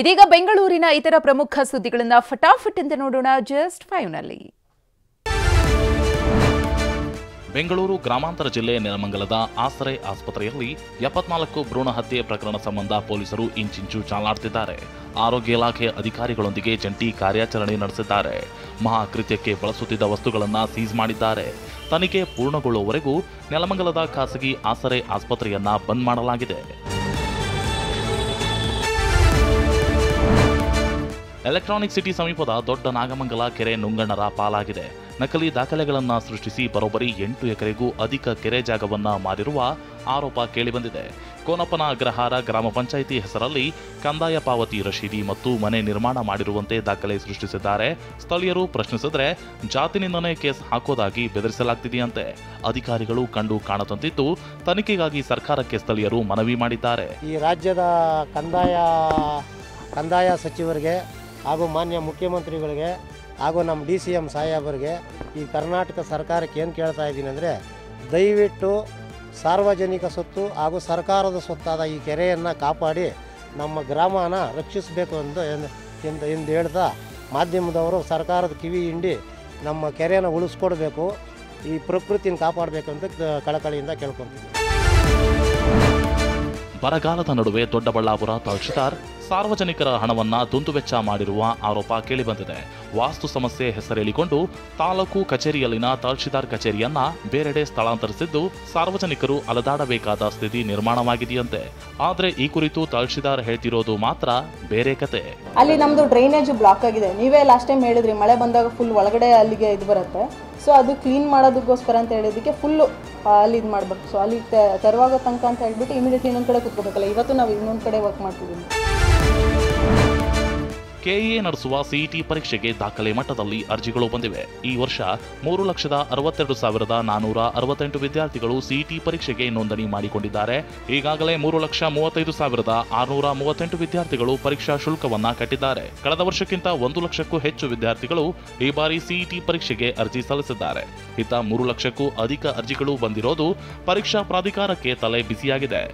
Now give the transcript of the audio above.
ಇದೀಗ ಬೆಂಗಳೂರಿನ ಇತರ ಪ್ರಮುಖ ಸುದ್ದಿಗಳನ್ನು ಫಟಾಫಟ್ ಅಂತ ನೋಡೋಣ ಜಸ್ಟ್ 5 ನಲ್ಲಿ. ಬೆಂಗಳೂರು ಗ್ರಾಮಾಂತರ ಜಿಲ್ಲೆ ನೆಲಮಂಗಲದ ಆಸರೆ ಆಸ್ಪತ್ರೆಯಲ್ಲಿ 74 ಭ್ರೂಣ ಹತ್ಯೆ ಪ್ರಕರಣ ಸಂಬಂಧ ಪೊಲೀಸರು ಇಂಚಿಂಚು ಚಾಲಾಡ್ತಿದ್ದಾರೆ. ಆರೋಗ್ಯ ಇಲಾಖೆ ಅಧಿಕಾರಿಗಳೊಂದಿಗೆ ಜಂಟಿ ಕಾರ್ಯಾಚರಣೆ ನಡೆಸಿದ್ದಾರೆ. ಮಹಾಕೃತ್ಯಕ್ಕೆ ಬಳಸುತ್ತಿದ್ದ ವಸ್ತುಗಳನ್ನು ಸೀಸ್ ಮಾಡಿದ್ದಾರೆ. ತನಿಖೆ ಪೂರ್ಣಗೊಳ್ಳುವವರೆಗೂ ನೆಲಮಂಗಲದ ಖಾಸಗಿ ಆಸರೆ ಆಸ್ಪತ್ರೆಯನ್ನ ಬಂದ್ ಮಾಡಲಾಗಿದೆ. ಎಲೆಕ್ಟ್ರಾನಿಕ್ ಸಿಟಿ ಸಮೀಪದ ದೊಡ್ಡ ನಾಗಮಂಗಲ ಕೆರೆ ನುಂಗಣ್ಣರ ಪಾಲಾಗಿದೆ. ನಕಲಿ ದಾಖಲೆಗಳನ್ನು ಸೃಷ್ಟಿಸಿ ಬರೋಬ್ಬರಿ 8 ಎಕರೆಗೂ ಅಧಿಕ ಕೆರೆ ಜಾಗವನ್ನ ಮಾರಿರುವ ಆರೋಪ ಕೇಳಿಬಂದಿದೆ. ಕೋನಪ್ಪನ ಅಗ್ರಹಾರ ಗ್ರಾಮ ಪಂಚಾಯಿತಿ ಹೆಸರಲ್ಲಿ ಕಂದಾಯ ಪಾವತಿ ರಶೀದಿ ಮತ್ತು ಮನೆ ನಿರ್ಮಾಣ ಮಾಡಿರುವಂತೆ ದಾಖಲೆ ಸೃಷ್ಟಿಸಿದ್ದಾರೆ. ಸ್ಥಳೀಯರು ಪ್ರಶ್ನಿಸಿದ್ರೆ ಜಾತಿನಿಂದನೇ ಕೇಸ್ ಹಾಕೋದಾಗಿ ಬೆದರಿಸಲಾಗ್ತಿದೆಯಂತೆ. ಅಧಿಕಾರಿಗಳು ಕಂಡು ಕಾಣದಂತಿದ್ದು ತನಿಖೆಗಾಗಿ ಸರ್ಕಾರಕ್ಕೆ ಸ್ಥಳೀಯರು ಮನವಿ ಮಾಡಿದ್ದಾರೆ. ಈ ರಾಜ್ಯದ ಕಂದಾಯ ಸಚಿವರಿಗೆ ಹಾಗೂ ಮಾನ್ಯ ಮುಖ್ಯಮಂತ್ರಿಗಳಿಗೆ ಹಾಗೂ ನಮ್ಮ DCM ಸಾಹೇಬರಿಗೆ ಈ ಕರ್ನಾಟಕ ಸರ್ಕಾರಕ್ಕೆ ಏನು ಕೇಳ್ತಾ ಇದ್ದೀನಿ ಅಂದರೆ, ದಯವಿಟ್ಟು ಸಾರ್ವಜನಿಕ ಸ್ವತ್ತು ಹಾಗೂ ಸರ್ಕಾರದ ಸ್ವತ್ತಾದ ಈ ಕೆರೆಯನ್ನು ಕಾಪಾಡಿ ನಮ್ಮ ಗ್ರಾಮನ ರಕ್ಷಿಸಬೇಕು ಎಂದು ಹೇಳ್ತಾ ಮಾಧ್ಯಮದವರು ಸರ್ಕಾರದ ಕಿವಿ ಹಿಂಡಿ ನಮ್ಮ ಕೆರೆಯನ್ನು ಉಳಿಸ್ಕೊಡ್ಬೇಕು, ಈ ಪ್ರಕೃತಿನ ಕಾಪಾಡಬೇಕು ಅಂತ ಕಳಕಳಿಯಿಂದ ಕೇಳ್ಕೊಳ್ತೀವಿ. ಬರಗಾಲದ ನಡುವೆ ದೊಡ್ಡಬಳ್ಳಾಪುರ ತಹಶೀಲ್ದಾರ್ ಸಾರ್ವಜನಿಕರ ಹಣವನ್ನ ದುಂದುವೆಚ್ಚ ಮಾಡಿರುವ ಆರೋಪ ಕೇಳಿಬಂದಿದೆ. ವಾಸ್ತು ಸಮಸ್ಯೆ ಹೆಸರೇಳಿಕೊಂಡು ತಾಲೂಕು ಕಚೇರಿಯಲ್ಲಿನ ತಹಶೀಲ್ದಾರ್ ಕಚೇರಿಯನ್ನ ಬೇರೆಡೆ ಸ್ಥಳಾಂತರಿಸಿದ್ದು ಸಾರ್ವಜನಿಕರು ಅಲದಾಡಬೇಕಾದ ಸ್ಥಿತಿ ನಿರ್ಮಾಣವಾಗಿದೆಯಂತೆ. ಆದ್ರೆ ಈ ಕುರಿತು ತಹಶೀಲ್ದಾರ್ ಹೇಳ್ತಿರೋದು ಮಾತ್ರ ಬೇರೆ ಕತೆ. ಅಲ್ಲಿ ನಮ್ದು ಡ್ರೈನೇಜ್ ಬ್ಲಾಕ್ ಆಗಿದೆ. ನೀವೇ ಲಾಸ್ಟ್ ಟೈಮ್ ಹೇಳಿದ್ರಿ ಮಳೆ ಬಂದಾಗ ಫುಲ್ ಒಳಗಡೆ ಅಲ್ಲಿಗೆ ಇದು ಬರುತ್ತೆ. ಸೊ ಅದು ಕ್ಲೀನ್ ಮಾಡೋದಕ್ಕೋಸ್ಕರ ಅಂತ ಹೇಳಿದಕ್ಕೆ ಫುಲ್ಲು ಅಲ್ಲಿ ಇದು ಮಾಡಬೇಕು. ಸೊ ಅಲ್ಲಿ ತೆರವಾಗೋ ತನಕ ಅಂತ ಹೇಳ್ಬಿಟ್ಟು ಇಮಿಡಿಯೇಟ್ಲಿ ಇನ್ನೊಂದು ಕಡೆ ಕೂತ್ಕೋಬೇಕಲ್ಲ. ಇವತ್ತು ನಾವು ಇನ್ನೊಂದು ಕಡೆ ವರ್ಕ್ ಮಾಡ್ತಿದ್ದೀವಿ. ಕೆಇಎ ನಡೆಸುವ ಸಿಇಟಿ ಪರೀಕ್ಷೆಗೆ ದಾಖಲೆ ಮಟ್ಟದಲ್ಲಿ ಅರ್ಜಿಗಳು ಬಂದಿವೆ. ಈ ವರ್ಷ 3,62,468 ವಿದ್ಯಾರ್ಥಿಗಳು ಸಿಇಟಿ ಪರೀಕ್ಷೆಗೆ ನೋಂದಣಿ ಮಾಡಿಕೊಂಡಿದ್ದಾರೆ. ಈಗಾಗಲೇ 3,35,638 ವಿದ್ಯಾರ್ಥಿಗಳು ಪರೀಕ್ಷಾ ಶುಲ್ಕವನ್ನ ಕಟ್ಟಿದ್ದಾರೆ. ಕಳೆದ ವರ್ಷಕ್ಕಿಂತ 1 ಲಕ್ಷಕ್ಕೂ ಹೆಚ್ಚು ವಿದ್ಯಾರ್ಥಿಗಳು ಈ ಬಾರಿ ಸಿಇಟಿ ಪರೀಕ್ಷೆಗೆ ಅರ್ಜಿ ಸಲ್ಲಿಸಿದ್ದಾರೆ. ಇತ್ತ 3 ಲಕ್ಷಕ್ಕೂ ಅಧಿಕ ಅರ್ಜಿಗಳು ಬಂದಿರೋದು ಪರೀಕ್ಷಾ ಪ್ರಾಧಿಕಾರಕ್ಕೆ ತಲೆ ಬಿಸಿಯಾಗಿದೆ.